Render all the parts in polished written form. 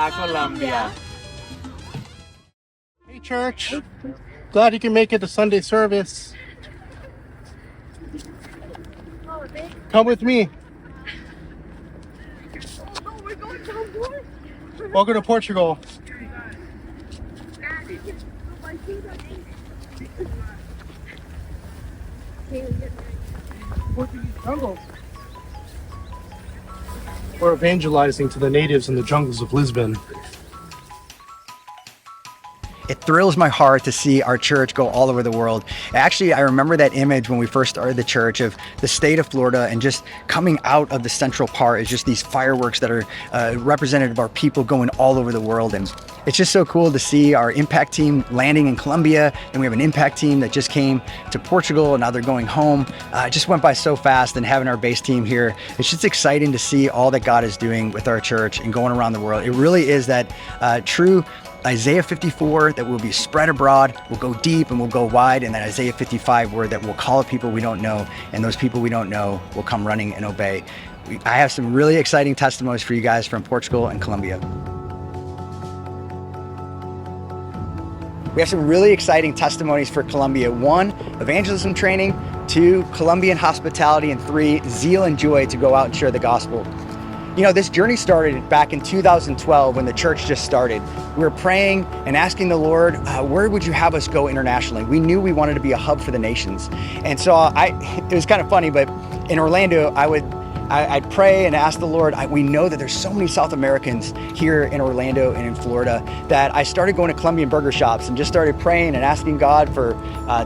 a Colombia. Hey church, glad you can make it to Sunday service. Come with me. Welcome to Portugal. We're evangelizing to the natives in the jungles of Lisbon. It thrills my heart to see our church go all over the world. Actually, I remember that image when we first started the church of the state of Florida, and just coming out of the central part is just these fireworks that are representative of our people going all over the world. And it's just so cool to see our impact team landing in Colombia. And we have an impact team that just came to Portugal, and now they're going home. It just went by so fast, and having our base team here, it's just exciting to see all that God is doing with our church and going around the world. It really is that true Isaiah 54 that will be spread abroad, will go deep and will go wide, and that Isaiah 55 word that will call a people we don't know, and those people we don't know will come running and obey. I have some really exciting testimonies for you guys from Portugal and Colombia. We have some really exciting testimonies for Colombia. 1, evangelism training. 2, Colombian hospitality. And 3, zeal and joy to go out and share the gospel. You know, this journey started back in 2012 when the church just started. We were praying and asking the Lord, where would you have us go internationally? We knew we wanted to be a hub for the nations. And so it was kind of funny, but in Orlando, I'd pray and ask the Lord. We know that there's so many South Americans here in Orlando and in Florida that I started going to Colombian burger shops and just started praying and asking God for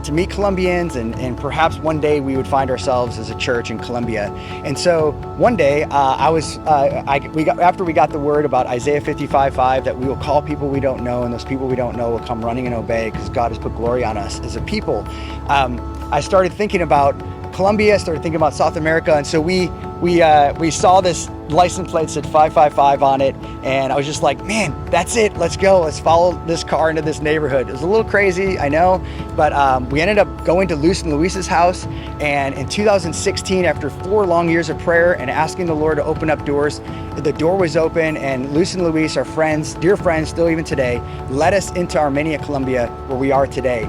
to meet Colombians, and perhaps one day we would find ourselves as a church in Colombia. And so one day after we got the word about Isaiah 55:5 that we will call people we don't know, and those people we don't know will come running and obey because God has put glory on us as a people. I started thinking about Colombia, started thinking about South America, and so we saw this license plate said 555 on it, and I was just like, man, that's it, let's go, let's follow this car into this neighborhood. It was a little crazy, I know, but we ended up going to Luz and Luis's house, and in 2016, after 4 long years of prayer and asking the Lord to open up doors, the door was open, and Luz and Luis, our friends, dear friends, still even today, led us into Armenia, Colombia, where we are today.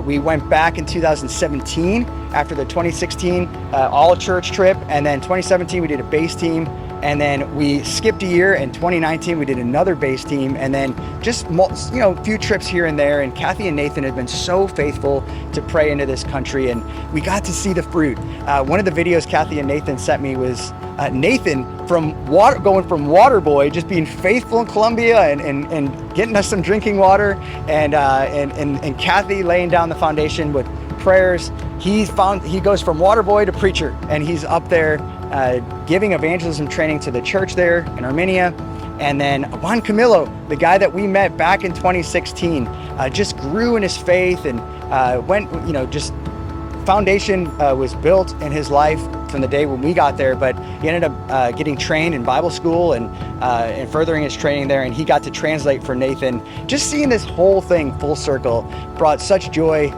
We went back in 2017 after the 2016 all church trip, and then 2017 we did a base team, and then we skipped a year. In 2019 we did another base team, and then just a few trips here and there. And Kathy and Nathan have been so faithful to pray into this country, and we got to see the fruit. One of the videos Kathy and Nathan sent me was Nathan going from water boy, just being faithful in Colombia and getting us some drinking water, and Kathy laying down the foundation with prayers. He goes from water boy to preacher, and he's up there giving evangelism training to the church there in Armenia. And then Juan Camilo, the guy that we met back in 2016, just grew in his faith and just foundation was built in his life from the day when we got there. But he ended up getting trained in Bible school and furthering his training there, and he got to translate for Nathan. Just seeing this whole thing full circle brought such joy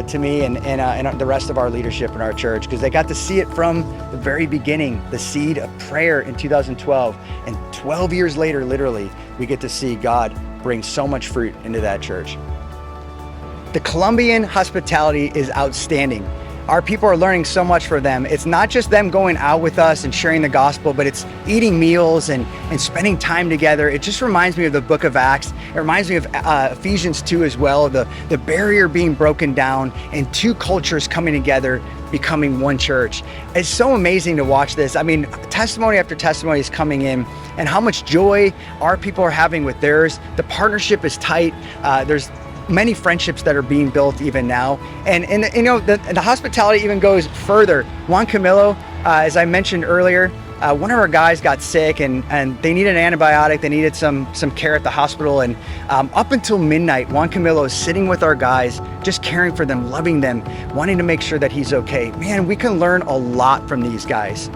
to me and the rest of our leadership in our church, because they got to see it from the very beginning, the seed of prayer in 2012, and 12 years later, literally, we get to see God bring so much fruit into that church. The Colombian hospitality is outstanding. Our people are learning so much from them. It's not just them going out with us and sharing the gospel, but it's eating meals and spending time together. It just reminds me of the book of Acts. It reminds me of Ephesians 2 as well, the barrier being broken down and 2 cultures coming together, becoming one church. It's so amazing to watch this. I mean, testimony after testimony is coming in, and how much joy our people are having with theirs. The partnership is tight. There's many friendships that are being built even now. And the hospitality even goes further. Juan Camilo, as I mentioned earlier, one of our guys got sick and they needed an antibiotic. They needed some care at the hospital. And up until midnight, Juan Camilo is sitting with our guys, just caring for them, loving them, wanting to make sure that he's okay. Man, we can learn a lot from these guys.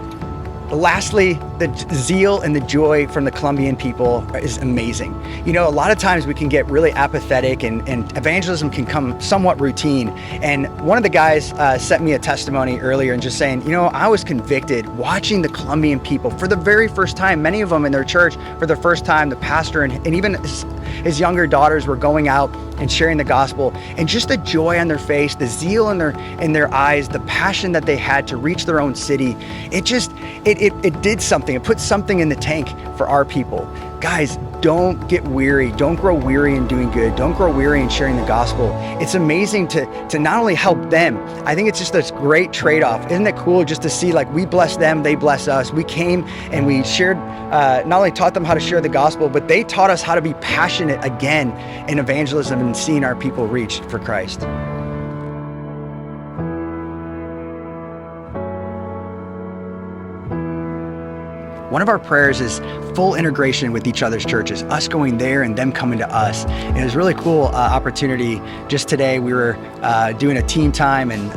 Lastly, the zeal and the joy from the Colombian people is amazing. You know, a lot of times we can get really apathetic and evangelism can come somewhat routine. And one of the guys sent me a testimony earlier and just saying, you know, I was convicted watching the Colombian people for the very first time, many of them in their church for the first time, the pastor and even his younger daughters were going out and sharing the gospel, and just the joy on their face, the zeal in their eyes, the passion that they had to reach their own city. It did something. It put something in the tank for our people. Guys, don't get weary. Don't grow weary in doing good. Don't grow weary in sharing the gospel. It's amazing to not only help them. I think it's just this great trade-off. Isn't it cool just to see, like, we bless them, they bless us. We came and we shared, not only taught them how to share the gospel, but they taught us how to be passionate again in evangelism and seeing our people reach for Christ. One of our prayers is full integration with each other's churches, us going there and them coming to us. And it was a really cool opportunity. Just today we were doing a team time, and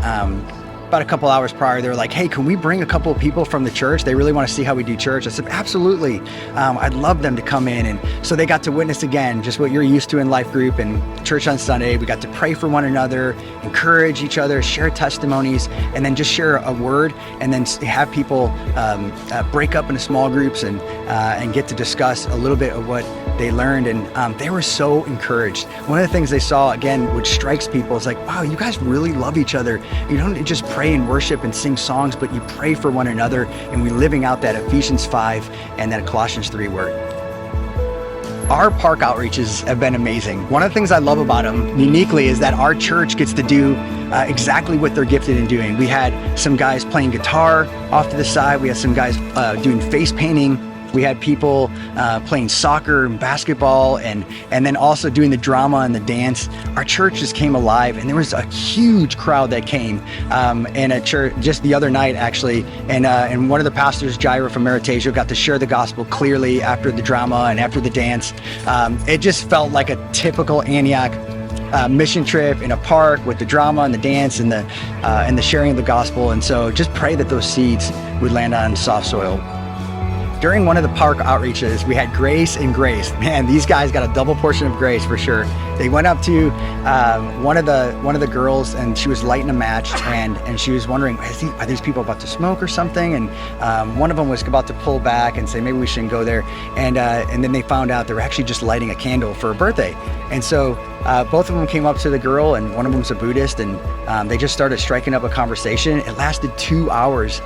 about a couple hours prior, they were like, hey, can we bring a couple of people from the church? They really want to see how we do church. I said, absolutely. I'd love them to come in. And so they got to witness again, just what you're used to in life group and church on Sunday. We got to pray for one another, encourage each other, share testimonies, and then just share a word, and then have people break up into small groups and get to discuss a little bit of what they learned. And they were so encouraged. One of the things they saw, again, which strikes people, is like, wow, you guys really love each other. You don't just pray and worship and sing songs, but you pray for one another, and we living out that Ephesians 5 and that Colossians 3 word. Our park outreaches have been amazing. One of the things I love about them uniquely is that our church gets to do exactly what they're gifted in doing. We had some guys playing guitar off to the side. We had some guys doing face painting. We had people playing soccer and basketball, and then also doing the drama and the dance. Our church just came alive, and there was a huge crowd that came in a church just the other night, actually. And one of the pastors, Jairo from Meritajo, got to share the gospel clearly after the drama and after the dance. It just felt like a typical Antioch mission trip in a park with the drama and the dance and the sharing of the gospel. And so just pray that those seeds would land on soft soil. During one of the park outreaches, we had grace and grace. Man, these guys got a double portion of grace for sure. They went up to one of the girls, and she was lighting a match, and she was wondering, are these people about to smoke or something? And one of them was about to pull back and say, maybe we shouldn't go there. And then they found out they were actually just lighting a candle for a birthday. And so both of them came up to the girl, and one of them was a Buddhist, and they just started striking up a conversation. It lasted 2 hours.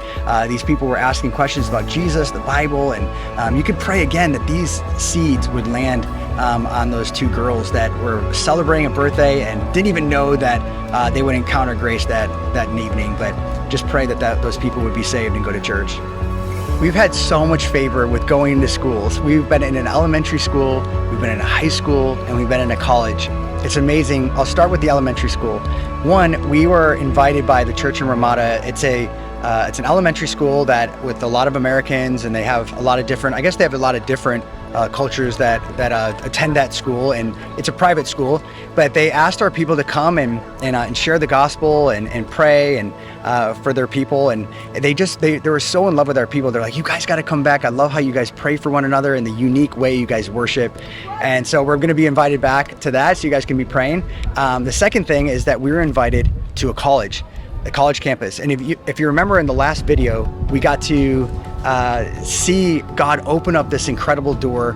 These people were asking questions about Jesus, the Bible, and you could pray again that these seeds would land on those two girls that were celebrating a birthday and didn't even know that they would encounter grace that evening, but just pray that those people would be saved and go to church. We've had so much favor with going into schools. We've been in an elementary school, we've been in a high school, and we've been in a college. It's amazing. I'll start with the elementary school. One, we were invited by the church in Ramada. It's an elementary school that with a lot of Americans, and they have a lot of different, I guess they have a lot of different cultures that attend that school, and it's a private school, but they asked our people to come and share the gospel and pray and for their people, and they were so in love with our people. They're like, you guys got to come back. I love how you guys pray for one another and the unique way you guys worship. And so we're going to be invited back to that so you guys can be praying. The second thing is that we were invited to a college campus. And if you remember in the last video, we got to see God open up this incredible door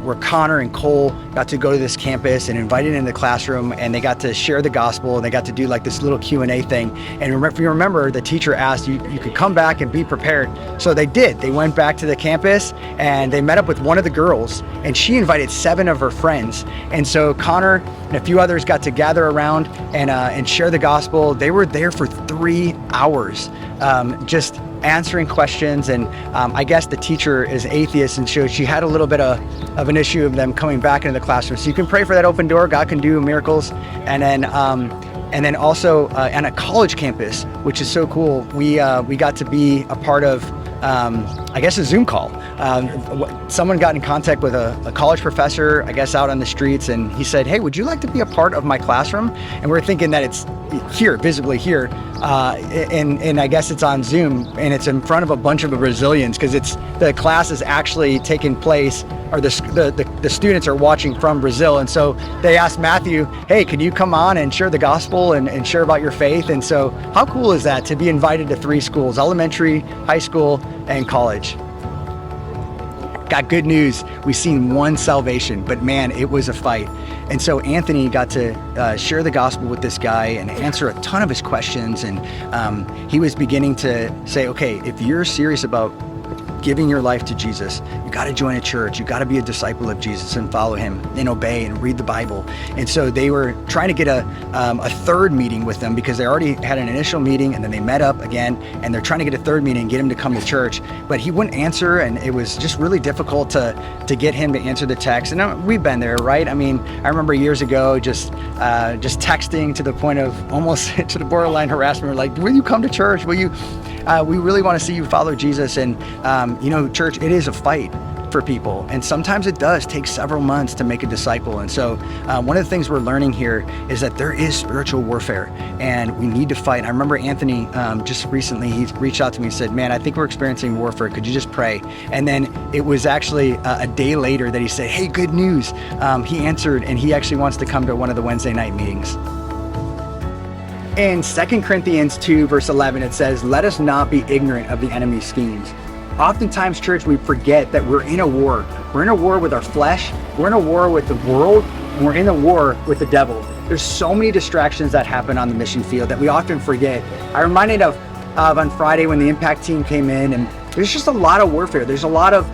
where Connor and Cole got to go to this campus and invited into the classroom, and they got to share the gospel, and they got to do like this little Q&A thing. And if you remember, the teacher asked you could come back and be prepared. So they did. They went back to the campus and they met up with one of the girls, and she invited 7 of her friends. And so Connor and a few others got to gather around and share the gospel. They were there for 3 hours, just answering questions, and I guess the teacher is atheist, and so she had a little bit of an issue of them coming back into the classroom. So you can pray for that open door. God can do miracles. And then also on a college campus, which is so cool, we got to be a part of I guess, a Zoom call. Someone got in contact with a college professor, I guess, out on the streets, and he said, hey, would you like to be a part of my classroom? And we're thinking that it's here, visibly here, and I guess it's on Zoom, and it's in front of a bunch of Brazilians, because the class is actually taking place, or the students are watching from Brazil. And so they asked Matthew, hey, can you come on and share the gospel and share about your faith? And so how cool is that, to be invited to 3 schools, elementary, high school, and college? Got good news. We've seen 1 salvation, but man, it was a fight. And so Anthony got to share the gospel with this guy and answer a ton of his questions. And he was beginning to say, okay, if you're serious about giving your life to Jesus, you got to join a church. You got to be a disciple of Jesus and follow him and obey and read the Bible. And so they were trying to get a 3rd meeting with them, because they already had an initial meeting, and then they met up again, and they're trying to get a 3rd meeting and get him to come to church. But he wouldn't answer, and it was just really difficult to get him to answer the text. And we've been there, right? I mean, I remember years ago just texting to the point of almost to the borderline harassment. We're like, will you come to church? Will you? We really want to see you follow Jesus. And church, it is a fight for people, and sometimes it does take several months to make a disciple. And so one of the things we're learning here is that there is spiritual warfare, and we need to fight. I remember Anthony just recently, he reached out to me and said, man, I think we're experiencing warfare, could you just pray? And then it was actually a day later that he said, hey, good news. He answered, and he actually wants to come to one of the Wednesday night meetings. In 2 Corinthians 2, verse 11, it says, let us not be ignorant of the enemy's schemes. Oftentimes, church, we forget that we're in a war. We're in a war with our flesh, we're in a war with the world, and we're in a war with the devil. There's so many distractions that happen on the mission field that we often forget. I'm reminded of on Friday when the Impact team came in, and there's just a lot of warfare. There's a lot of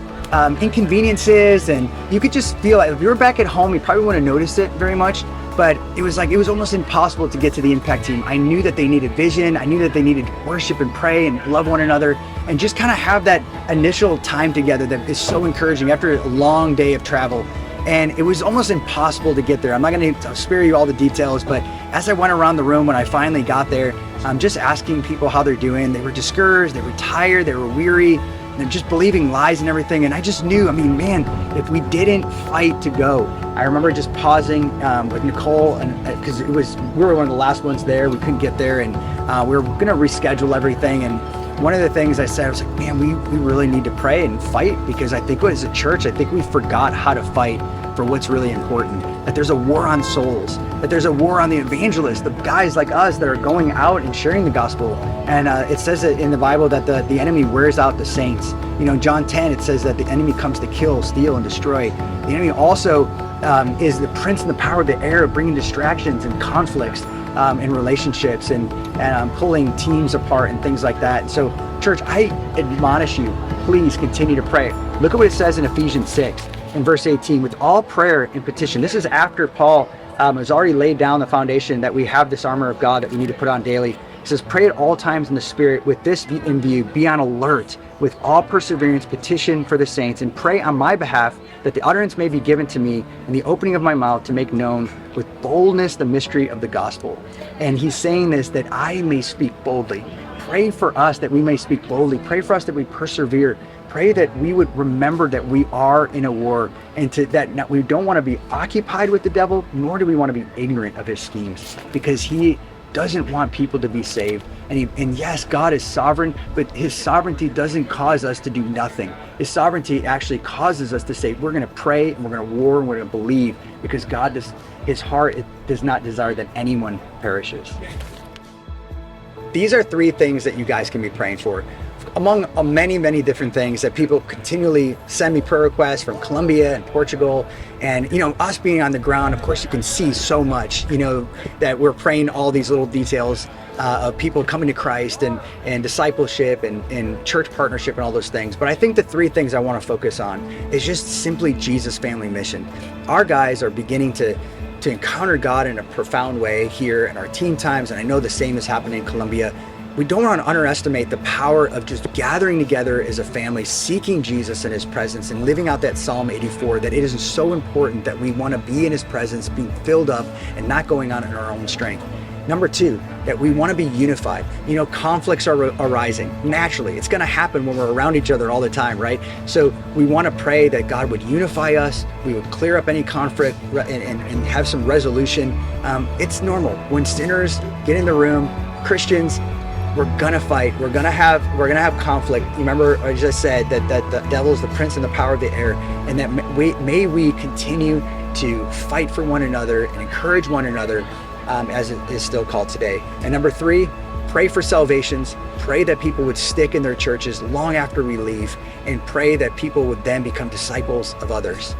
inconveniences, and you could just feel it. If you were back at home, you probably wouldn't have noticed it very much. But it was almost impossible to get to the Impact team. I knew that they needed vision. I knew that they needed worship and pray and love one another, and just kind of have that initial time together that is so encouraging after a long day of travel. And it was almost impossible to get there. I'm not going to spare you all the details, but as I went around the room when I finally got there, I'm just asking people how they're doing. They were discouraged, they were tired, they were weary, and just believing lies and everything. And I just knew, if we didn't fight to go. I remember just pausing with Nicole, and because we were one of the last ones there, we couldn't get there, and we were going to reschedule everything. And one of the things I said, I was like, man, we really need to pray and fight, because I think as a church, I think we forgot how to fight for what's really important. That there's a war on souls, that there's a war on the evangelists, the guys like us that are going out and sharing the gospel. And it says that in the Bible that the enemy wears out the saints. John 10, it says that the enemy comes to kill, steal, and destroy. The enemy also is the prince and the power of the air, bringing distractions and conflicts in relationships, and pulling teams apart and things like that. And so, church, I admonish you, please continue to pray. Look at what it says in Ephesians 6, in verse 18, with all prayer and petition. This is after Paul has already laid down the foundation that we have this armor of God that we need to put on daily. It says, pray at all times in the Spirit with this in view, be on alert, with all perseverance petition for the saints, and pray on my behalf that the utterance may be given to me and the opening of my mouth to make known with boldness the mystery of the gospel. And he's saying this, that I may speak boldly. Pray for us that we may speak boldly. Pray for us that we persevere. Pray that we would remember that we are in a war, and that we don't want to be occupied with the devil, nor do we want to be ignorant of his schemes, because he doesn't want people to be saved. And yes, God is sovereign, but his sovereignty doesn't cause us to do nothing. His sovereignty actually causes us to say, we're going to pray, and we're going to war, and we're going to believe, because his heart does not desire that anyone perishes. These are 3 things that you guys can be praying for, among many, many different things that people continually send me prayer requests from Colombia and Portugal. And, us being on the ground, of course, you can see so much, that we're praying all these little details of people coming to Christ and discipleship and church partnership and all those things. But I think the 3 things I want to focus on is just simply Jesus Family Mission. Our guys are beginning to encounter God in a profound way here in our team times, and I know the same is happening in Colombia. We don't want to underestimate the power of just gathering together as a family, seeking Jesus in his presence, and living out that Psalm 84, that it is so important that we want to be in his presence, being filled up and not going on in our own strength. Number two, that we want to be unified. Conflicts are arising naturally. It's going to happen when we're around each other all the time, right? So we want to pray that God would unify us. We would clear up any conflict and have some resolution. It's normal when sinners get in the room. Christians, we're gonna fight. We're gonna have conflict. Remember, I just said that the devil is the prince and the power of the air, and that may we continue to fight for one another and encourage one another, as it is still called today. And number three, pray for salvations. Pray that people would stick in their churches long after we leave, and pray that people would then become disciples of others.